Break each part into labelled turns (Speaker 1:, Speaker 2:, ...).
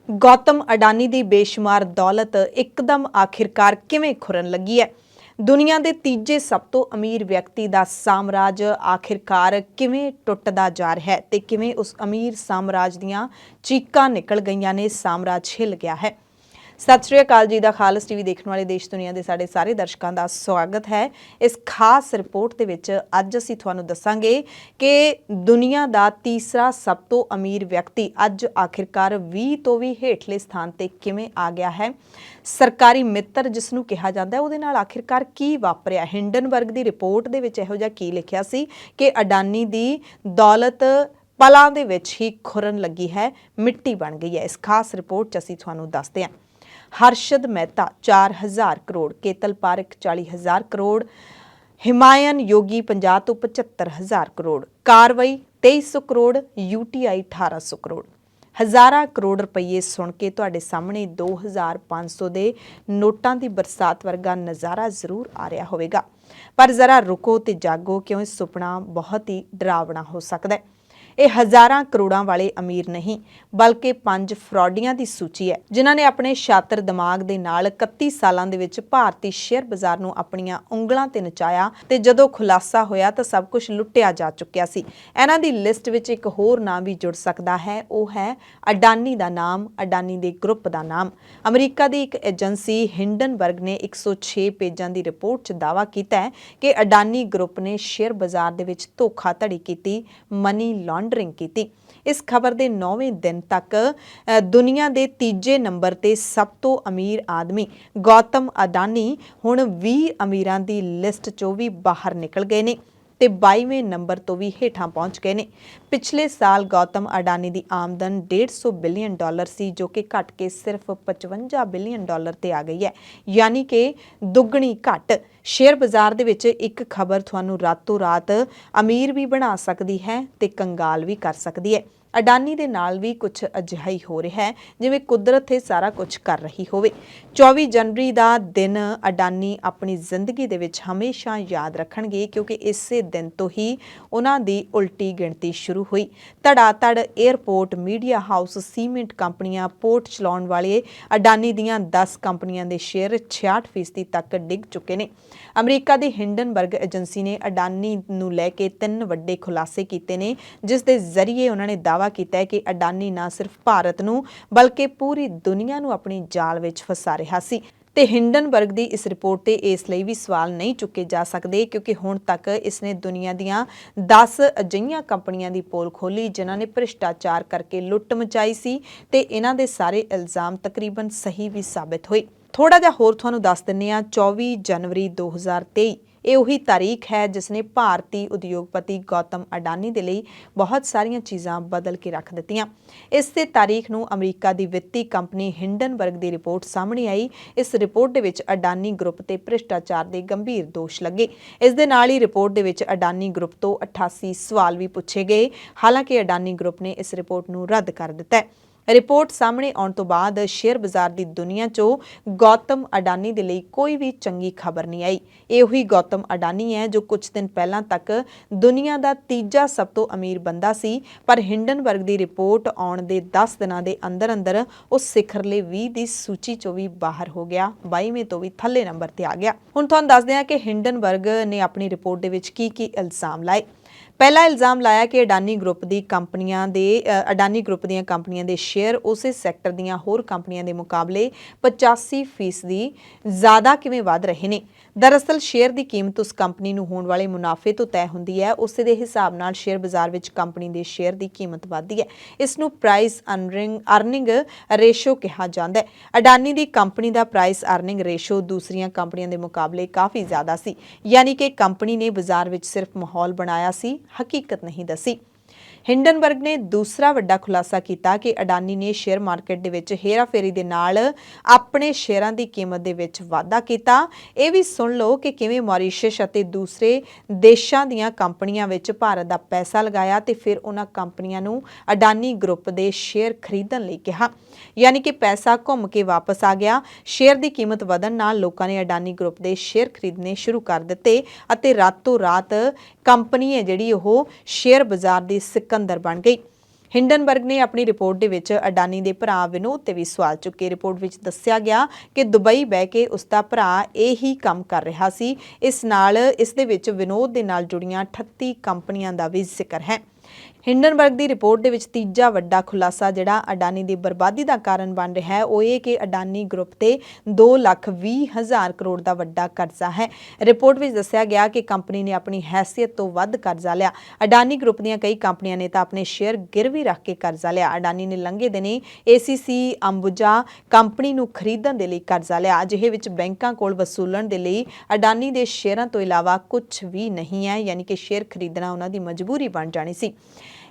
Speaker 1: ਗੌਤਮ ਅਡਾਨੀ ਦੀ ਬੇਸ਼ੁਮਾਰ ਦੌਲਤ ਇੱਕਦਮ ਆਖਿਰਕਾਰ ਕਿਵੇਂ ਖੁਰਨ ਲੱਗੀ ਹੈ? ਦੁਨੀਆ ਦੇ ਤੀਜੇ ਸਭ ਤੋਂ ਅਮੀਰ ਵਿਅਕਤੀ ਦਾ ਸਾਮਰਾਜ ਆਖਿਰਕਾਰ ਕਿਵੇਂ ਟੁੱਟਦਾ ਜਾ ਰਿਹਾ ਹੈ ਤੇ ਕਿਵੇਂ ਉਸ ਅਮੀਰ ਸਾਮਰਾਜ ਦੀਆਂ ਚੀਕਾਂ ਨਿਕਲ ਗਈਆਂ ਨੇ, ਸਾਮਰਾਜ ਹਿੱਲ ਗਿਆ ਹੈ। ਸਤਿ ਸ਼੍ਰੀ ਅਕਾਲ ਜੀ ਦਾ ਖਾਲਸ ਟੀਵੀ ਦੇਖਣ ਵਾਲੇ ਦੇਸ਼ ਦੁਨੀਆ ਦੇ ਸਾਡੇ ਸਾਰੇ ਦਰਸ਼ਕਾਂ ਦਾ ਸਵਾਗਤ ਹੈ। ਇਸ ਖਾਸ ਰਿਪੋਰਟ ਦੇ ਵਿੱਚ ਅੱਜ ਅਸੀਂ ਤੁਹਾਨੂੰ ਦੱਸਾਂਗੇ ਕਿ ਦੁਨੀਆ ਦਾ ਤੀਸਰਾ ਸਭ ਤੋਂ ਅਮੀਰ ਵਿਅਕਤੀ ਅੱਜ ਆਖਿਰਕਾਰ 20 ਤੋਂ ਵੀ ਹੇਠਲੇ ਸਥਾਨ ਤੇ ਕਿਵੇਂ ਆ ਗਿਆ ਹੈ। ਸਰਕਾਰੀ ਮਿੱਤਰ ਜਿਸ ਨੂੰ ਕਿਹਾ ਜਾਂਦਾ ਹੈ ਉਹਦੇ ਨਾਲ ਆਖਿਰਕਾਰ ਕੀ ਵਾਪਰਿਆ। ਹਿੰਡਨਬਰਗ ਦੀ ਰਿਪੋਰਟ ਦੇ ਵਿੱਚ ਇਹੋ ਜਿਹਾ ਕੀ ਲਿਖਿਆ ਸੀ ਕਿ ਅਡਾਨੀ ਦੀ ਦੌਲਤ ਪਲਾਂ ਦੇ ਵਿੱਚ ਹੀ ਖੁਰਨ ਲੱਗੀ ਹੈ, ਮਿੱਟੀ ਬਣ ਗਈ ਹੈ। ਇਸ ਖਾਸ ਰਿਪੋਰਟ 'ਚ ਅਸੀਂ ਤੁਹਾਨੂੰ ਦੱਸਦੇ ਹਾਂ। हर्षद मेहता 4000 करोड़, केतल पारेख 40,000 करोड़, हिमायन योगी 50 तो 75,000 करोड़, कारवाई 2300 करोड़, यूटीआई 1800 करोड़। हज़ारा करोड़ रुपये सुन के तुहाडे सामने 2500 ਦੇ ਨੋਟਾਂ ਦੀ ਬਰਸਾਤ ਵਰਗਾ ਨਜ਼ਾਰਾ ਜ਼ਰੂਰ ਆ ਰਿਹਾ ਹੋਵੇਗਾ, ਪਰ ਜ਼ਰਾ ਰੁਕੋ ਤੇ ਜਾਗੋ ਕਿਉਂ ਇਹ ਸੁਪਨਾ ਬਹੁਤ ਹੀ ਡਰਾਵਣਾ ਹੋ ਸਕਦਾ ਹੈ। ਇਹ ਹਜ਼ਾਰਾਂ ਕਰੋੜਾਂ ਵਾਲੇ ਅਮੀਰ ਨਹੀਂ ਬਲਕਿ 5 ਫਰਾਡੀਆਂ ਦੀ ਸੂਚੀ ਹੈ ਜਿਨ੍ਹਾਂ ਨੇ ਆਪਣੇ ਸ਼ਾਤਰ ਦਿਮਾਗ ਦੇ ਨਾਲ 31 ਸਾਲਾਂ ਦੇ ਵਿੱਚ ਭਾਰਤੀ ਸ਼ੇਅਰ ਬਾਜ਼ਾਰ ਨੂੰ ਆਪਣੀਆਂ ਉਂਗਲਾਂ ਤੇ ਨਚਾਇਆ ਤੇ ਜਦੋਂ ਖੁਲਾਸਾ ਹੋਇਆ ਤਾਂ ਸਭ ਕੁਝ ਲੁੱਟਿਆ ਜਾ ਚੁੱਕਿਆ ਸੀ। ਇਹਨਾਂ ਦੀ ਲਿਸਟ ਵਿੱਚ ਇੱਕ ਹੋਰ ਨਾਮ ਵੀ ਜੁੜ ਸਕਦਾ ਹੈ, ਉਹ ਹੈ ਅਡਾਨੀ ਦਾ ਨਾਮ, ਅਡਾਨੀ ਦੇ ਗਰੁੱਪ ਦਾ ਨਾਮ। ਅਮਰੀਕਾ ਦੀ ਇੱਕ ਏਜੰਸੀ ਹਿੰਡਨਬਰਗ ਨੇ 106 ਪੇਜਾਂ ਦੀ ਰਿਪੋਰਟ 'ਚ ਦਾਅਵਾ ਕੀਤਾ ਹੈ ਕਿ ਅਡਾਨੀ ਗਰੁੱਪ ਨੇ ਸ਼ੇਅਰ ਬਾਜ਼ਾਰ ਦੇ ਵਿੱਚ ਧੋਖਾਧੜੀ ਕੀਤੀ, ਮਨੀ ਲਾਂਡਰਿੰਗ ਕੀਤੀ। ਇਸ ਖਬਰ ਦੇ 9ਵੇਂ ਦਿਨ ਤੱਕ ਦੁਨੀਆ ਦੇ ਤੀਜੇ ਨੰਬਰ ਤੇ ਸਭ ਤੋਂ ਅਮੀਰ ਆਦਮੀ ਗੌਤਮ ਅਡਾਨੀ ਹੁਣ 20 ਅਮੀਰਾਂ ਦੀ ਲਿਸਟ 'ਚੋਂ ਵੀ ਬਾਹਰ ਨਿਕਲ ਗਏ ਨੇ ਤੇ 22ਵੇਂ ਨੰਬਰ ਤੋਂ ਵੀ ਹੇਠਾਂ ਪਹੁੰਚ ਗਏ ਨੇ। ਪਿਛਲੇ ਸਾਲ ਗੌਤਮ ਅਡਾਨੀ ਦੀ ਆਮਦਨ $150 ਬਿਲੀਅਨ ਸੀ, ਜੋ ਕਿ ਘਟ ਕੇ ਸਿਰਫ $55 ਬਿਲੀਅਨ ਤੇ ਆ ਗਈ ਹੈ, ਯਾਨੀ ਕਿ ਦੁੱਗਣੀ ਘਟ। ਸ਼ੇਅਰ ਬਾਜ਼ਾਰ ਦੇ ਵਿੱਚ ਇੱਕ ਖਬਰ ਤੁਹਾਨੂੰ ਰਾਤੋਂ ਰਾਤ ਅਮੀਰ ਵੀ ਬਣਾ ਸਕਦੀ ਹੈ ਤੇ ਕੰਗਾਲ ਵੀ ਕਰ ਸਕਦੀ ਹੈ। ਅਡਾਨੀ ਦੇ ਨਾਲ ਵੀ ਕੁਝ ਅਜਿਹਾ ਹੀ ਹੋ ਰਿਹਾ ਹੈ ਜਿਵੇਂ ਕੁਦਰਤ ਇਹ ਸਾਰਾ ਕੁਝ ਕਰ ਰਹੀ ਹੋਵੇ। 24 ਜਨਵਰੀ ਦਾ ਦਿਨ ਅਡਾਨੀ ਆਪਣੀ ਜ਼ਿੰਦਗੀ ਦੇ ਵਿੱਚ ਹਮੇਸ਼ਾ ਯਾਦ ਰੱਖਣਗੇ, ਕਿਉਂਕਿ ਇਸੇ ਦਿਨ ਤੋਂ ਹੀ ਉਹਨਾਂ ਦੀ ਉਲਟੀ ਗਿਣਤੀ ਸ਼ੁਰੂ ਹੋਈ। ਧੜਾ-ਧੜ ਏਅਰਪੋਰਟ, ਮੀਡੀਆ ਹਾਊਸ, ਸੀਮੈਂਟ ਕੰਪਨੀਆਂ, ਪੋਰਟ ਚਲਾਉਣ ਵਾਲੇ ਅਡਾਨੀ ਦੀਆਂ 10 ਕੰਪਨੀਆਂ ਦੇ ਸ਼ੇਅਰ 66% ਤੱਕ ਡਿੱਗ ਚੁੱਕੇ ਨੇ। ਅਮਰੀਕਾ ਦੀ ਹਿੰਡਨਬਰਗ ਏਜੰਸੀ ਨੇ ਅਡਾਨੀ ਨੂੰ ਲੈ ਕੇ 3 ਵੱਡੇ ਖੁਲਾਸੇ ਕੀਤੇ ਨੇ, ਜਿਸ ਦੇ ਜ਼ਰੀਏ ਉਹਨਾਂ ਨੇ ਦਾਅਵਾ ਕੀਤਾ ਹੈ ਕਿ ਅਡਾਨੀ ਨਾ ਸਿਰਫ ਭਾਰਤ ਨੂੰ ਬਲਕਿ ਪੂਰੀ ਦੁਨੀਆ ਨੂੰ ਆਪਣੀ ਜਾਲ ਵਿੱਚ ਫਸਾ ਰਿਹਾ ਸੀ। ਤੇ ਹਿੰਡਨਬਰਗ ਦੀ ਇਸ ਰਿਪੋਰਟ ਤੇ ਇਸ ਲਈ ਵੀ ਸਵਾਲ ਨਹੀਂ ਚੁੱਕੇ ਜਾ ਸਕਦੇ ਕਿਉਂਕਿ ਹੁਣ ਤੱਕ ਇਸਨੇ ਦੁਨੀਆ ਦੀਆਂ 10 ਅਜਿਹੀਆਂ ਕੰਪਨੀਆਂ ਦੀ ਪੋਲ ਖੋਲੀ ਜਿਨ੍ਹਾਂ ਨੇ ਭ੍ਰਿਸ਼ਟਾਚਾਰ ਕਰਕੇ ਲੁੱਟ ਮਚਾਈ ਸੀ ਤੇ ਇਹਨਾਂ ਦੇ ਸਾਰੇ ਇਲਜ਼ਾਮ ਤਕਰੀਬਨ ਸਹੀ ਵੀ ਸਾਬਿਤ ਹੋਏ। ਥੋੜਾ ਜਿਹਾ ਹੋਰ ਤੁਹਾਨੂੰ ਦੱਸ ਦਿੰਨੇ ਆ। 24 ਜਨਵਰੀ 2023 ਇਹ ਉਹੀ ਤਾਰੀਖ ਹੈ ਜਿਸ ਨੇ ਭਾਰਤੀ ਉਦਯੋਗਪਤੀ ਗੌਤਮ ਅਡਾਨੀ ਦੇ ਲਈ ਬਹੁਤ ਸਾਰੀਆਂ ਚੀਜ਼ਾਂ ਬਦਲ ਕੇ ਰੱਖ ਦਿੱਤੀਆਂ। ਇਸੇ ਤਾਰੀਖ ਨੂੰ ਅਮਰੀਕਾ ਦੀ ਵਿੱਤੀ ਕੰਪਨੀ ਹਿੰਡਨਬਰਗ ਦੀ ਰਿਪੋਰਟ ਸਾਹਮਣੇ ਆਈ। ਇਸ ਰਿਪੋਰਟ ਦੇ ਵਿੱਚ ਅਡਾਨੀ ਗਰੁੱਪ ਤੇ ਭ੍ਰਿਸ਼ਟਾਚਾਰ ਦੇ ਗੰਭੀਰ ਦੋਸ਼ ਲੱਗੇ। ਇਸ ਦੇ ਨਾਲ ਹੀ ਰਿਪੋਰਟ ਦੇ ਵਿੱਚ ਅਡਾਨੀ ਗਰੁੱਪ ਤੋਂ 88 ਸਵਾਲ ਵੀ ਪੁੱਛੇ ਗਏ। ਹਾਲਾਂਕਿ ਅਡਾਨੀ ਗਰੁੱਪ ਨੇ ਇਸ ਰਿਪੋਰਟ ਨੂੰ ਰੱਦ ਕਰ ਦਿੱਤਾ ਹੈ। ਰਿਪੋਰਟ ਸਾਹਮਣੇ ਆਉਣ ਤੋਂ ਬਾਅਦ ਸ਼ੇਅਰ ਬਾਜ਼ਾਰ ਦੀ ਦੁਨੀਆ 'ਚੋਂ ਗੌਤਮ ਅਡਾਨੀ ਦੇ ਲਈ ਕੋਈ ਵੀ ਚੰਗੀ ਖਬਰ ਨਹੀਂ ਆਈ। ਇਹ ਉਹੀ ਗੌਤਮ ਅਡਾਨੀ ਹੈ ਜੋ ਕੁਝ ਦਿਨ ਪਹਿਲਾਂ ਤੱਕ ਦੁਨੀਆ ਦਾ ਤੀਜਾ ਸਭ ਤੋਂ ਅਮੀਰ ਬੰਦਾ ਸੀ, ਪਰ ਹਿੰਡਨਬਰਗ ਦੀ ਰਿਪੋਰਟ ਆਉਣ ਦੇ 10 ਦਿਨਾਂ ਦੇ ਅੰਦਰ ਅੰਦਰ ਉਹ ਸਿਖਰਲੇ 20 ਦੀ ਸੂਚੀ 'ਚੋਂ ਵੀ ਬਾਹਰ ਹੋ ਗਿਆ, 22ਵੇਂ ਤੋਂ ਵੀ ਥੱਲੇ ਨੰਬਰ ਤੇ ਆ ਗਿਆ। ਹੁਣ ਤੁਹਾਨੂੰ ਦੱਸਦੇ ਹਾਂ ਕਿ ਹਿੰਡਨਬਰਗ ਨੇ ਆਪਣੀ ਰਿਪੋਰਟ ਦੇ ਵਿੱਚ ਕੀ ਇਲਜ਼ਾਮ ਲਾਏ। ਪਹਿਲਾ ਇਲਜ਼ਾਮ ਲਾਇਆ ਕਿ ਅਡਾਨੀ ਗਰੁੱਪ ਦੀਆਂ ਕੰਪਨੀਆਂ ਦੇ ਸ਼ੇਅਰ ਉਸੇ ਸੈਕਟਰ ਦੀਆਂ ਹੋਰ ਕੰਪਨੀਆਂ ਦੇ ਮੁਕਾਬਲੇ 85% ਜ਼ਿਆਦਾ ਕਿਵੇਂ ਵਧ ਰਹੇ ਨੇ। ਦਰਅਸਲ ਸ਼ੇਅਰ ਦੀ ਕੀਮਤ ਉਸ ਕੰਪਨੀ ਨੂੰ ਹੋਣ ਵਾਲੇ ਮੁਨਾਫੇ ਤੋਂ ਤੈਅ ਹੁੰਦੀ ਹੈ। ਉਸੇ ਦੇ ਹਿਸਾਬ ਨਾਲ ਸ਼ੇਅਰ ਬਾਜ਼ਾਰ ਵਿੱਚ ਕੰਪਨੀ ਦੇ ਸ਼ੇਅਰ ਦੀ ਕੀਮਤ ਵਧਦੀ ਹੈ। ਇਸ ਨੂੰ ਪ੍ਰਾਈਸ ਅਰਨਿੰਗ ਰੇਸ਼ੋ ਕਿਹਾ ਜਾਂਦਾ ਹੈ। ਅਡਾਨੀ ਦੀ ਕੰਪਨੀ ਦਾ ਪ੍ਰਾਈਸ ਅਰਨਿੰਗ ਰੇਸ਼ੋ ਦੂਸਰੀਆਂ ਕੰਪਨੀਆਂ ਦੇ ਮੁਕਾਬਲੇ ਕਾਫੀ ਜ਼ਿਆਦਾ ਸੀ, ਯਾਨੀ ਕਿ ਕੰਪਨੀ ਨੇ ਬਾਜ਼ਾਰ ਵਿੱਚ ਸਿਰਫ ਮਾਹੌਲ ਬਣਾਇਆ ਸੀ, ਹਕੀਕਤ ਨਹੀਂ ਦੱਸੀ। ਹਿੰਡਨਬਰਗ ਨੇ ਦੂਸਰਾ ਵੱਡਾ ਖੁਲਾਸਾ ਕੀਤਾ ਕਿ ਅਡਾਨੀ ਨੇ ਸ਼ੇਅਰ ਮਾਰਕੀਟ ਦੇ ਵਿੱਚ ਹੇਰਾਫੇਰੀ ਦੇ ਨਾਲ ਆਪਣੇ ਸ਼ੇਅਰਾਂ ਦੀ ਕੀਮਤ ਦੇ ਵਿੱਚ ਵਾਧਾ ਕੀਤਾ। ਇਹ ਵੀ ਸੁਣ ਲਓ ਕਿ ਕਿਵੇਂ ਮੌਰੀਸ਼ੀਅਸ ਅਤੇ ਦੂਸਰੇ ਦੇਸ਼ਾਂ ਦੀਆਂ ਕੰਪਨੀਆਂ ਵਿੱਚ ਭਾਰਤ ਦਾ ਪੈਸਾ ਲਗਾਇਆ ਤੇ ਫਿਰ ਉਹਨਾਂ ਕੰਪਨੀਆਂ ਨੂੰ ਅਡਾਨੀ ਗਰੁੱਪ ਦੇ ਸ਼ੇਅਰ ਖਰੀਦਣ ਲਈ ਕਿਹਾ, ਯਾਨੀ ਕਿ ਪੈਸਾ ਘੁੰਮ ਕੇ ਵਾਪਸ ਆ ਗਿਆ। ਸ਼ੇਅਰ ਦੀ ਕੀਮਤ ਵਧਣ ਨਾਲ ਲੋਕਾਂ ਨੇ ਅਡਾਨੀ ਗਰੁੱਪ ਦੇ ਸ਼ੇਅਰ ਖਰੀਦਣੇ ਸ਼ੁਰੂ ਕਰ ਦਿੱਤੇ ਅਤੇ ਰਾਤੋਂ ਰਾਤ ਕੰਪਨੀ ਹੈ ਜਿਹੜੀ ਉਹ ਸ਼ੇਅਰ ਬਾਜ਼ਾਰ ਦੀ ਸਿਕੰਦਰ ਬਣ ਗਈ। ਹਿੰਡਨਬਰਗ ਨੇ ਆਪਣੀ ਰਿਪੋਰਟ ਦੇ ਵਿੱਚ ਅਡਾਨੀ ਦੇ ਭਰਾ ਵਿਨੋਦ ਤੇ ਵੀ ਸਵਾਲ ਚੁੱਕੇ। ਰਿਪੋਰਟ ਵਿੱਚ ਦੱਸਿਆ ਗਿਆ ਕਿ ਦੁਬਈ ਬਹਿ ਕੇ ਉਸ ਦਾ ਭਰਾ ਇਹੀ ਕੰਮ ਕਰ ਰਿਹਾ ਸੀ। ਇਸ ਦੇ ਵਿੱਚ ਵਿਨੋਦ ਦੇ ਨਾਲ ਜੁੜੀਆਂ 38 ਕੰਪਨੀਆਂ ਦਾ ਵੀ ਜ਼ਿਕਰ ਹੈ। ਹਿੰਡਨਬਰਗ ਦੀ ਰਿਪੋਰਟ ਦੇ ਵਿੱਚ ਤੀਜਾ ਵੱਡਾ ਖੁਲਾਸਾ ਜਿਹੜਾ ਅਡਾਨੀ ਦੀ ਬਰਬਾਦੀ ਦਾ ਕਾਰਨ ਬਣ ਰਿਹਾ ਹੈ ਉਹ ਇਹ ਕਿ ਅਡਾਨੀ ਗਰੁੱਪ ਤੇ 2,20,000 ਕਰੋੜ ਦਾ ਵੱਡਾ ਕਰਜ਼ਾ ਹੈ। ਰਿਪੋਰਟ ਵਿੱਚ ਦੱਸਿਆ ਗਿਆ ਕਿ ਕੰਪਨੀ ਨੇ ਆਪਣੀ ਹੈਸੀਅਤ ਤੋਂ ਵੱਧ ਕਰਜ਼ਾ ਲਿਆ। ਅਡਾਨੀ ਗਰੁੱਪ ਦੀਆਂ ਕਈ ਕੰਪਨੀਆਂ ਨੇ ਤਾਂ ਆਪਣੇ ਸ਼ੇਅਰ ਗਿਰਵੀ ਰੱਖ ਕੇ ਕਰਜ਼ਾ ਲਿਆ। ਅਡਾਨੀ ਨੇ ਲੰਘੇ ਦਿਨੀ ACC ਅੰਬੂਜਾ ਕੰਪਨੀ ਨੂੰ ਖਰੀਦਣ ਦੇ ਲਈ ਕਰਜ਼ਾ ਲਿਆ। ਅਜਿਹੇ ਵਿੱਚ ਬੈਂਕਾਂ ਕੋਲ ਵਸੂਲਣ ਦੇ ਲਈ ਅਡਾਨੀ ਦੇ ਸ਼ੇਅਰਾਂ ਤੋਂ ਇਲਾਵਾ ਕੁਝ ਵੀ ਨਹੀਂ ਹੈ, ਯਾਨੀ ਕਿ ਸ਼ੇਅਰ ਖਰੀਦਣਾ ਉਹਨਾਂ ਦੀ ਮਜਬੂਰੀ ਬਣ ਜਾਣੀ ਸੀ।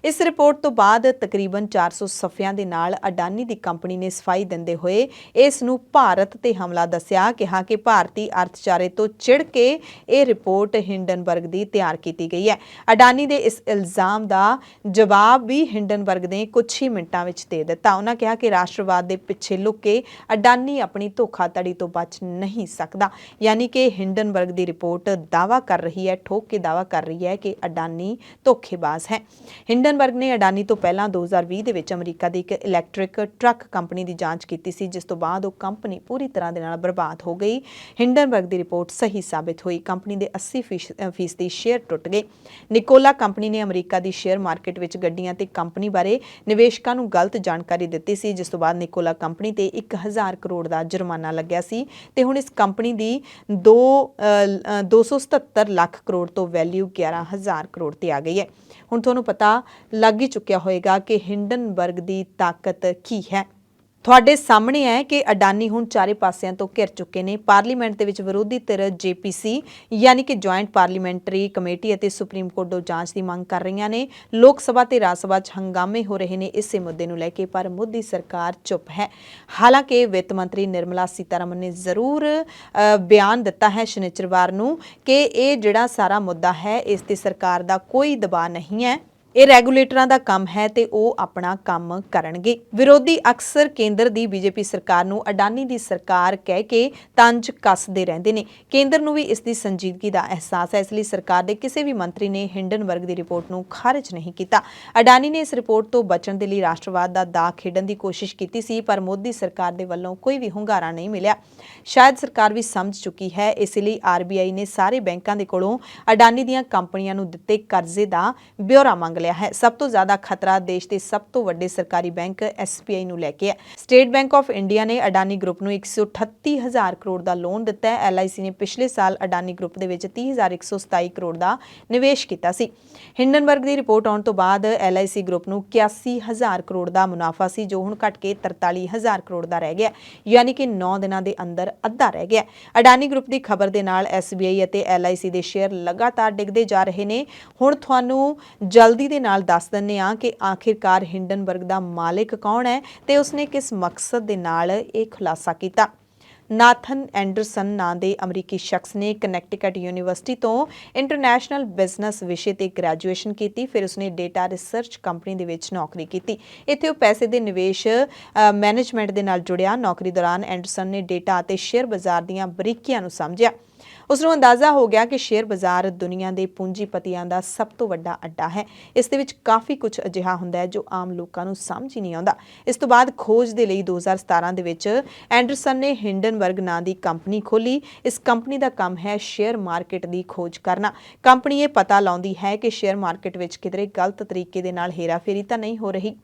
Speaker 1: ਇਸ ਰਿਪੋਰਟ ਤੋਂ ਬਾਅਦ ਤਕਰੀਬਨ 400 ਸਫ਼ਿਆਂ ਦੇ ਨਾਲ ਅਡਾਨੀ ਦੀ ਕੰਪਨੀ ਨੇ ਸਫਾਈ ਦਿੰਦੇ ਹੋਏ ਇਸ ਨੂੰ ਭਾਰਤ ਤੇ ਹਮਲਾ ਦੱਸਿਆ। ਕਿਹਾ ਕਿ ਭਾਰਤੀ ਅਰਥਚਾਰੇ ਤੋਂ ਚਿੜ ਕੇ ਇਹ ਰਿਪੋਰਟ ਹਿੰਡਨਬਰਗ ਦੀ ਤਿਆਰ ਕੀਤੀ ਗਈ ਹੈ। ਅਡਾਨੀ ਦੇ ਇਸ ਇਲਜ਼ਾਮ ਦਾ ਜਵਾਬ ਵੀ ਹਿੰਡਨਬਰਗ ਨੇ ਕੁਝ ਹੀ ਮਿੰਟਾਂ ਵਿੱਚ ਦੇ ਦਿੱਤਾ। ਉਹਨਾਂ ਕਿਹਾ ਕਿ ਰਾਸ਼ਟਰਵਾਦ ਦੇ ਪਿੱਛੇ ਲੁਕ ਕੇ ਅਡਾਨੀ ਆਪਣੀ ਧੋਖਾਧੜੀ ਤੋਂ ਬਚ ਨਹੀਂ ਸਕਦਾ। ਯਾਨੀ ਕਿ ਹਿੰਡਨਬਰਗ ਦੀ ਰਿਪੋਰਟ ਦਾਅਵਾ ਕਰ ਰਹੀ ਹੈ, ਠੋਕ ਕੇ ਦਾਅਵਾ ਕਰ ਰਹੀ ਹੈ ਕਿ ਅਡਾਨੀ ਧੋਖੇਬਾਜ਼ ਹੈ। ਹਿੰਡਨਬਰਗ ਨੇ ਅਡਾਨੀ ਤੋਂ ਪਹਿਲਾਂ 2020 ਦੇ ਵਿੱਚ ਅਮਰੀਕਾ ਦੀ ਇੱਕ ਇਲੈਕਟ੍ਰਿਕ ਟਰੱਕ ਕੰਪਨੀ ਦੀ ਜਾਂਚ ਕੀਤੀ ਸੀ, ਜਿਸ ਤੋਂ ਬਾਅਦ ਉਹ ਕੰਪਨੀ ਪੂਰੀ ਤਰ੍ਹਾਂ ਦੇ ਨਾਲ ਬਰਬਾਦ ਹੋ ਗਈ। ਹਿੰਡਨਬਰਗ ਦੀ ਰਿਪੋਰਟ ਸਹੀ ਸਾਬਿਤ ਹੋਈ। ਕੰਪਨੀ ਦੇ 80% ਸ਼ੇਅਰ ਟੁੱਟ ਗਏ। ਨਿਕੋਲਾ ਕੰਪਨੀ ਨੇ ਅਮਰੀਕਾ ਦੀ ਸ਼ੇਅਰ ਮਾਰਕੀਟ ਵਿੱਚ ਗੱਡੀਆਂ ਤੇ ਕੰਪਨੀ ਬਾਰੇ ਨਿਵੇਸ਼ਕਾਂ ਨੂੰ ਗਲਤ ਜਾਣਕਾਰੀ ਦਿੱਤੀ ਸੀ, ਜਿਸ ਤੋਂ ਬਾਅਦ ਨਿਕੋਲਾ ਕੰਪਨੀ ਤੇ 1,000 ਕਰੋੜ ਦਾ ਜੁਰਮਾਨਾ ਲੱਗਿਆ ਸੀ ਤੇ ਹੁਣ ਇਸ ਕੰਪਨੀ ਦੀ 277 ਲੱਖ ਕਰੋੜ ਤੋਂ ਵੈਲਿਊ 11,000 ਕਰੋੜ ਤੇ ਆ ਗਈ ਹੈ। ਹੁਣ ਤੁਹਾਨੂੰ ਪਤਾ ਲੱਗ ਹੀ ਚੁੱਕਿਆ ਹੋਏਗਾ ਕਿ ਹਿੰਡਨਬਰਗ ਦੀ ਤਾਕਤ ਕੀ ਹੈ। ਤੁਹਾਡੇ ਸਾਹਮਣੇ ਹੈ ਕਿ ਅਡਾਨੀ ਹੁਣ ਚਾਰੇ ਪਾਸਿਆਂ ਤੋਂ ਘਿਰ ਚੁੱਕੇ ਨੇ। ਪਾਰਲੀਮੈਂਟ ਦੇ ਵਿੱਚ ਵਿਰੋਧੀ ਧਿਰ JPC ਯਾਨੀ ਕਿ ਜੁਆਇੰਟ ਪਾਰਲੀਮੈਂਟਰੀ ਕਮੇਟੀ ਅਤੇ ਸੁਪਰੀਮ ਕੋਰਟ ਤੋਂ ਜਾਂਚ ਦੀ ਮੰਗ ਕਰ ਰਹੀਆਂ ਨੇ। ਲੋਕ ਸਭਾ ਤੇ ਰਾਜ ਸਭਾ 'ਚ ਹੰਗਾਮੇ ਹੋ ਰਹੇ ਨੇ ਇਸੇ ਮੁੱਦੇ ਨੂੰ ਲੈ ਕੇ, ਪਰ ਮੋਦੀ ਸਰਕਾਰ ਚੁੱਪ ਹੈ। ਹਾਲਾਂਕਿ ਵਿੱਤ ਮੰਤਰੀ ਨਿਰਮਲਾ ਸੀਤਾਰਮਨ ਨੇ ਜ਼ਰੂਰ ਬਿਆਨ ਦਿੱਤਾ ਹੈ ਸ਼ਨੀਚਰਵਾਰ ਨੂੰ ਕਿ ਇਹ ਜਿਹੜਾ ਸਾਰਾ ਮੁੱਦਾ ਹੈ ਇਸ ਤੇ ਸਰਕਾਰ ਦਾ ਕੋਈ ਦਬਾਅ ਨਹੀਂ ਹੈ, ਇਹ ਰੈਗੂਲੇਟਰਾਂ ਦਾ ਕੰਮ ਹੈ ਤੇ ਉਹ ਆਪਣਾ ਕੰਮ ਕਰਨਗੇ। ਵਿਰੋਧੀ ਅਕਸਰ ਕੇਂਦਰ ਦੀ BJP ਸਰਕਾਰ ਨੂੰ ਅਡਾਨੀ ਦੀ ਸਰਕਾਰ ਕਹਿ ਕੇ ਤੰਜ ਕੱਸਦੇ ਰਹਿੰਦੇ ਨੇ। ਕੇਂਦਰ ਨੂੰ ਵੀ ਇਸ ਦੀ ਸੰਜੀਦਗੀ ਦਾ ਅਹਿਸਾਸ ਹੈ, ਇਸ ਲਈ ਸਰਕਾਰ ਦੇ ਕਿਸੇ ਵੀ ਮੰਤਰੀ ਨੇ ਹਿੰਡਨਬਰਗ ਦੀ ਰਿਪੋਰਟ ਨੂੰ ਖਾਰਜ ਨਹੀਂ ਕੀਤਾ। ਅਡਾਨੀ ਨੇ ਇਸ ਰਿਪੋਰਟ ਤੋਂ ਬਚਣ ਦੇ ਲਈ ਰਾਸ਼ਟਰਵਾਦ ਦਾ ਦਾਅ ਖੇਡਣ ਦੀ ਕੋਸ਼ਿਸ਼ ਕੀਤੀ ਸੀ, ਪਰ ਮੋਦੀ ਸਰਕਾਰ ਦੇ ਵੱਲੋਂ ਕੋਈ ਵੀ ਹੁੰਗਾਰਾ ਨਹੀਂ ਮਿਲਿਆ। ਸ਼ਾਇਦ ਸਰਕਾਰ ਵੀ ਸਮਝ ਚੁੱਕੀ ਹੈ, ਇਸ ਲਈ RBI ਨੇ ਸਾਰੇ ਬੈਂਕਾਂ ਦੇ ਕੋਲੋਂ ਅਡਾਨੀ ਦੀਆਂ ਕੰਪਨੀਆਂ ਨੂੰ ਦਿੱਤੇ ਕਰਜ਼ੇ ਦਾ ਬਿਊਰਾ ਮੰਗ ਲਿਆ ਹੈ। ਸਭ ਤੋਂ ਜ਼ਿਆਦਾ ਖਤਰਾ ਦੇਸ਼ ਦੇ ਸਭ ਤੋਂ ਵੱਡੇ ਸਰਕਾਰੀ ਬੈਂਕ SBI ਨੂੰ ਲੈ ਕੇ ਹੈ। ਸਟੇਟ ਬੈਂਕ ਆਫ ਇੰਡੀਆ ਨੇ ਅਡਾਨੀ ਗਰੁੱਪ ਨੂੰ 138,000 ਕਰੋੜ ਦਾ ਲੋਨ ਦਿੱਤਾ ਹੈ। LIC ਨੇ ਪਿਛਲੇ ਸਾਲ ਅਡਾਨੀ ਗਰੁੱਪ ਦੇ ਵਿੱਚ 30,127 ਕਰੋੜ ਦਾ ਨਿਵੇਸ਼ ਕੀਤਾ ਸੀ। ਹਿੰਡਨਬਰਗ ਦੀ ਰਿਪੋਰਟ ਆਉਣ ਤੋਂ ਬਾਅਦ LIC ਗਰੁੱਪ ਨੂੰ 81,000 ਕਰੋੜ ਦਾ ਮੁਨਾਫਾ ਸੀ, ਜੋ ਹੁਣ ਘਟ ਕੇ 43,000 ਕਰੋੜ ਦਾ ਰਹਿ ਗਿਆ, ਯਾਨੀ ਕਿ 9 ਦਿਨਾਂ ਦੇ ਅੰਦਰ ਅੱਧਾ ਰਹਿ ਗਿਆ। ਅਡਾਨੀ ਗਰੁੱਪ ਦੀ ਖਬਰ ਦੇ ਨਾਲ SBI ਅਤੇ LIC ਦੇ ਸ਼ੇਅਰ ਲਗਾਤਾਰ ਡਿੱਗਦੇ ਜਾ ਰਹੇ ਨੇ। ਹੁਣ ਤੁਹਾਨੂੰ ਜਲਦੀ ਦੇ ਨਾਲ ਦੱਸ ਦਿੰਦੇ ਹਾਂ ਕਿ ਆਖਿਰਕਾਰ ਹਿੰਡਨਬਰਗ ਦਾ ਮਾਲਿਕ ਕੌਣ ਹੈ ਤੇ ਉਸਨੇ ਕਿਸ ਮਕਸਦ ਦੇ ਨਾਲ ਇਹ ਖੁਲਾਸਾ ਕੀਤਾ। ਨਾਥਨ ਐਂਡਰਸਨ ਨਾਂ ਦੇ ਅਮਰੀਕੀ ਸ਼ਖਸ ਨੇ ਕਨੈਕਟੀਕਟ ਯੂਨੀਵਰਸਿਟੀ ਤੋਂ ਇੰਟਰਨੈਸ਼ਨਲ ਬਿਜ਼ਨਸ ਵਿਸ਼ੇ ਤੇ ਗ੍ਰੈਜੂਏਸ਼ਨ ਕੀਤੀ। ਫਿਰ ਉਸਨੇ ਡੇਟਾ ਰਿਸਰਚ ਕੰਪਨੀ ਦੇ ਵਿੱਚ ਨੌਕਰੀ ਕੀਤੀ। ਇੱਥੇ ਉਹ ਪੈਸੇ ਦੇ ਨਿਵੇਸ਼ ਮੈਨੇਜਮੈਂਟ ਦੇ ਨਾਲ ਜੁੜਿਆ। ਨੌਕਰੀ ਦੌਰਾਨ ਐਂਡਰਸਨ ਨੇ ਡੇਟਾ ਅਤੇ ਸ਼ੇਅਰ ਬਾਜ਼ਾਰ ਦੀਆਂ ਬਰੀਕੀਆਂ ਨੂੰ ਸਮਝਿਆ। ਉਸ ਨੂੰ ਅੰਦਾਜ਼ਾ ਹੋ ਗਿਆ ਕਿ ਸ਼ੇਅਰ ਬਾਜ਼ਾਰ ਦੁਨੀਆ ਦੇ ਪੂੰਜੀਪਤੀਆਂ ਦਾ ਸਭ ਤੋਂ ਵੱਡਾ ਅੱਡਾ ਹੈ। ਇਸ ਦੇ ਵਿੱਚ ਕਾਫੀ ਕੁਝ ਅਜਿਹਾ ਹੁੰਦਾ ਹੈ ਜੋ ਆਮ ਲੋਕਾਂ ਨੂੰ ਸਮਝ ਹੀ ਨਹੀਂ ਆਉਂਦਾ। ਇਸ ਤੋਂ ਬਾਅਦ ਖੋਜ ਦੇ ਲਈ 2017 ਦੇ ਵਿੱਚ ਐਂਡਰਸਨ ਨੇ ਹਿੰਡਨਬਰਗ ਨਾਂ ਦੀ ਕੰਪਨੀ ਖੋਲ੍ਹੀ। ਇਸ ਕੰਪਨੀ ਦਾ ਕੰਮ ਹੈ ਸ਼ੇਅਰ ਮਾਰਕੀਟ ਦੀ ਖੋਜ ਕਰਨਾ। ਕੰਪਨੀ ਇਹ ਪਤਾ ਲਾਉਂਦੀ ਹੈ ਕਿ ਸ਼ੇਅਰ ਮਾਰਕੀਟ ਵਿੱਚ ਕਿਧਰੇ ਗਲਤ ਤਰੀਕੇ ਦੇ ਨਾਲ ਹੇਰਾਫੇਰੀ ਤਾਂ ਨਹੀਂ ਹੋ ਰਹੀ।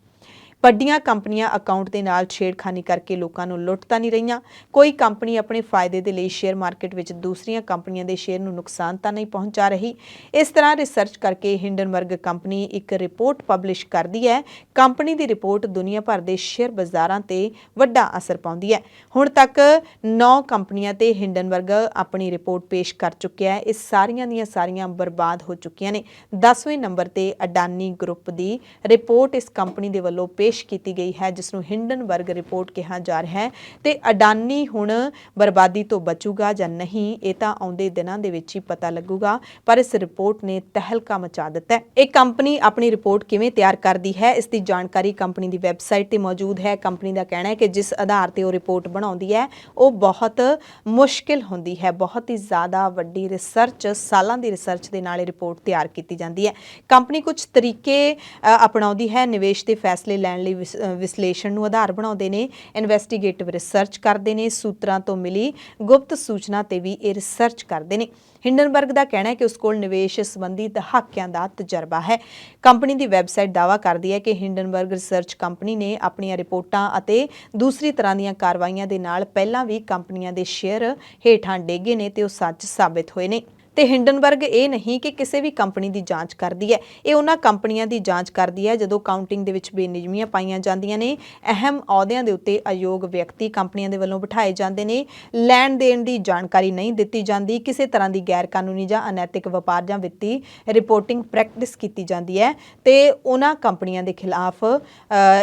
Speaker 1: ਵੱਡੀਆਂ ਕੰਪਨੀਆਂ ਅਕਾਊਂਟ ਦੇ ਨਾਲ ਛੇੜਖਾਨੀ ਕਰਕੇ ਲੋਕਾਂ ਨੂੰ ਲੁੱਟ ਤਾਂ ਨਹੀਂ ਰਹੀਆਂ। ਕੋਈ ਕੰਪਨੀ ਆਪਣੇ ਫਾਇਦੇ ਦੇ ਲਈ ਸ਼ੇਅਰ ਮਾਰਕੀਟ ਵਿੱਚ ਦੂਸਰੀਆਂ ਕੰਪਨੀਆਂ ਦੇ ਸ਼ੇਅਰ ਨੂੰ ਨੁਕਸਾਨ ਤਾਂ ਨਹੀਂ ਪਹੁੰਚਾ ਰਹੀ। ਇਸ ਤਰ੍ਹਾਂ ਰਿਸਰਚ ਕਰਕੇ ਹਿੰਡਨਬਰਗ ਕੰਪਨੀ ਇੱਕ ਰਿਪੋਰਟ ਪਬਲਿਸ਼ ਕਰਦੀ ਹੈ। ਕੰਪਨੀ ਦੀ ਰਿਪੋਰਟ ਦੁਨੀਆ ਭਰ ਦੇ ਸ਼ੇਅਰ ਬਾਜ਼ਾਰਾਂ ਤੇ ਵੱਡਾ ਅਸਰ ਪਾਉਂਦੀ ਹੈ। ਹੁਣ ਤੱਕ 9 ਕੰਪਨੀਆਂ ਤੇ ਹਿੰਡਨਬਰਗ ਆਪਣੀ ਰਿਪੋਰਟ ਪੇਸ਼ ਕਰ ਚੁੱਕਿਆ ਹੈ। ਇਹ ਸਾਰੀਆਂ ਦੀਆਂ ਸਾਰੀਆਂ ਬਰਬਾਦ ਹੋ ਚੁੱਕੀਆਂ ਨੇ। 10ਵੇਂ ਨੰਬਰ ਤੇ ਅਡਾਨੀ ਗਰੁੱਪ ਦੀ ਰਿਪੋਰਟ ਇਸ ਕੰਪਨੀ ਦੇ ਵੱਲੋਂ ਪੇਸ਼ ਪੇਸ਼ ਕੀਤੀ ਗਈ ਹੈ, ਜਿਸ ਨੂੰ ਹਿੰਡਨਬਰਗ ਰਿਪੋਰਟ ਕਿਹਾ ਜਾ ਰਿਹਾ ਹੈ। ਤੇ ਅਡਾਨੀ ਹੁਣ ਬਰਬਾਦੀ ਤੋਂ ਬਚੂਗਾ ਜਾਂ ਨਹੀਂ, ਇਹ ਤਾਂ ਆਉਂਦੇ ਦਿਨਾਂ ਦੇ ਵਿੱਚ ਹੀ ਪਤਾ ਲੱਗੂਗਾ, ਪਰ ਇਸ ਰਿਪੋਰਟ ਨੇ ਤਹਿਲਕਾ ਮਚਾ ਦਿੱਤਾ ਹੈ। ਇਹ ਕੰਪਨੀ ਆਪਣੀ ਰਿਪੋਰਟ ਕਿਵੇਂ ਤਿਆਰ ਕਰਦੀ ਹੈ, ਇਸ ਦੀ ਜਾਣਕਾਰੀ ਕੰਪਨੀ ਦੀ ਵੈਬਸਾਈਟ ਤੇ ਮੌਜੂਦ ਹੈ। ਕੰਪਨੀ ਦਾ ਕਹਿਣਾ ਹੈ ਕਿ ਜਿਸ ਆਧਾਰ ਤੇ ਉਹ ਰਿਪੋਰਟ ਬਣਾਉਂਦੀ ਹੈ ਉਹ ਬਹੁਤ ਮੁਸ਼ਕਿਲ ਹੁੰਦੀ ਹੈ, ਬਹੁਤ ਹੀ ਜ਼ਿਆਦਾ ਵੱਡੀ ਰਿਸਰਚ, ਸਾਲਾਂ ਦੀ ਰਿਸਰਚ ਦੇ ਨਾਲ ਇਹ ਰਿਪੋਰਟ ਤਿਆਰ ਕੀਤੀ ਜਾਂਦੀ ਹੈ। ਕੰਪਨੀ ਕੁਝ ਤਰੀਕੇ ਅਪਣਾਉਂਦੀ ਹੈ ਨਿਵੇਸ਼ ਦੇ ਫੈਸਲੇ ਲੈਣ ਲਈ। ਵਿਸ਼ਲੇਸ਼ਣ ਨੂੰ ਆਧਾਰ ਬਣਾਉਂਦੇ ਨੇ, ਇਨਵੈਸਟੀਗੇਟਿਵ ਰਿਸਰਚ ਕਰਦੇ ਨੇ, ਸੂਤਰਾਂ ਤੋਂ ਮਿਲੀ ਗੁਪਤ ਸੂਚਨਾ ਤੇ ਵੀ ਇਹ ਰਿਸਰਚ ਕਰਦੇ ਨੇ। ਹਿੰਡਨਬਰਗ ਦਾ ਕਹਿਣਾ ਹੈ ਕਿ ਉਸ ਕੋਲ ਨਿਵੇਸ਼ ਸੰਬੰਧੀ ਦਹਾਕਿਆਂ ਦਾ ਤਜਰਬਾ ਹੈ। ਕੰਪਨੀ ਦੀ ਵੈਬਸਾਈਟ ਦਾਅਵਾ ਕਰਦੀ ਹੈ ਕਿ ਹਿੰਡਨਬਰਗ ਰਿਸਰਚ ਕੰਪਨੀ ਨੇ ਆਪਣੀਆਂ ਰਿਪੋਰਟਾਂ ਅਤੇ ਦੂਸਰੀ ਤਰ੍ਹਾਂ ਦੀਆਂ ਕਾਰਵਾਈਆਂ ਦੇ ਨਾਲ ਪਹਿਲਾਂ ਵੀ ਕੰਪਨੀਆਂ ਦੇ ਸ਼ੇਅਰ ਹੇਠਾਂ ਡੇਗੇ ਨੇ ਤੇ ਉਹ ਸੱਚ ਸਾਬਿਤ ਹੋਏ ਨੇ। ਤੇ ਹਿੰਡਨਬਰਗ ਇਹ ਨਹੀਂ ਕਿ ਕਿਸੇ ਵੀ ਕੰਪਨੀ ਦੀ ਜਾਂਚ ਕਰਦੀ ਹੈ, ਇਹ ਉਹਨਾਂ ਕੰਪਨੀਆਂ ਦੀ ਜਾਂਚ ਕਰਦੀ ਹੈ ਜਦੋਂ ਕਾਊਂਟਿੰਗ ਦੇ ਵਿੱਚ ਬੇਨਿਯਮੀਆਂ ਪਾਈਆਂ ਜਾਂਦੀਆਂ ਨੇ, ਅਹਿਮ ਅਹੁਦਿਆਂ ਦੇ ਉੱਤੇ ਅਯੋਗ ਵਿਅਕਤੀ ਕੰਪਨੀਆਂ ਦੇ ਵੱਲੋਂ ਬਿਠਾਏ ਜਾਂਦੇ ਨੇ, ਲੈਣ ਦੇਣ ਦੀ ਜਾਣਕਾਰੀ ਨਹੀਂ ਦਿੱਤੀ ਜਾਂਦੀ, ਕਿਸੇ ਤਰ੍ਹਾਂ ਦੀ ਗੈਰ ਕਾਨੂੰਨੀ ਜਾਂ ਅਨੈਤਿਕ ਵਪਾਰ ਜਾਂ ਵਿੱਤੀ ਰਿਪੋਰਟਿੰਗ ਪ੍ਰੈਕਟਿਸ ਕੀਤੀ ਜਾਂਦੀ ਹੈ ਤੇ ਉਹਨਾਂ ਕੰਪਨੀਆਂ ਦੇ ਖਿਲਾਫ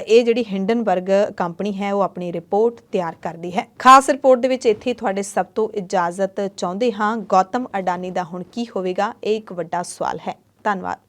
Speaker 1: ਇਹ ਜਿਹੜੀ ਹਿੰਡਨਬਰਗ ਕੰਪਨੀ ਹੈ ਉਹ ਆਪਣੀ ਰਿਪੋਰਟ ਤਿਆਰ ਕਰਦੀ ਹੈ। ਖਾਸ ਰਿਪੋਰਟ ਦੇ ਵਿੱਚ ਇੱਥੇ ਤੁਹਾਡੇ ਸਭ ਤੋਂ ਇਜਾਜ਼ਤ ਚਾਹੁੰਦੇ ਹਾਂ। ਗੌਤਮ ਅਡਾਨੀ ਦਾ ਹੁਣ ਕੀ ਹੋਵੇਗਾ, ਇਹ ਇੱਕ ਵੱਡਾ ਸਵਾਲ ਹੈ। ਧੰਨਵਾਦ।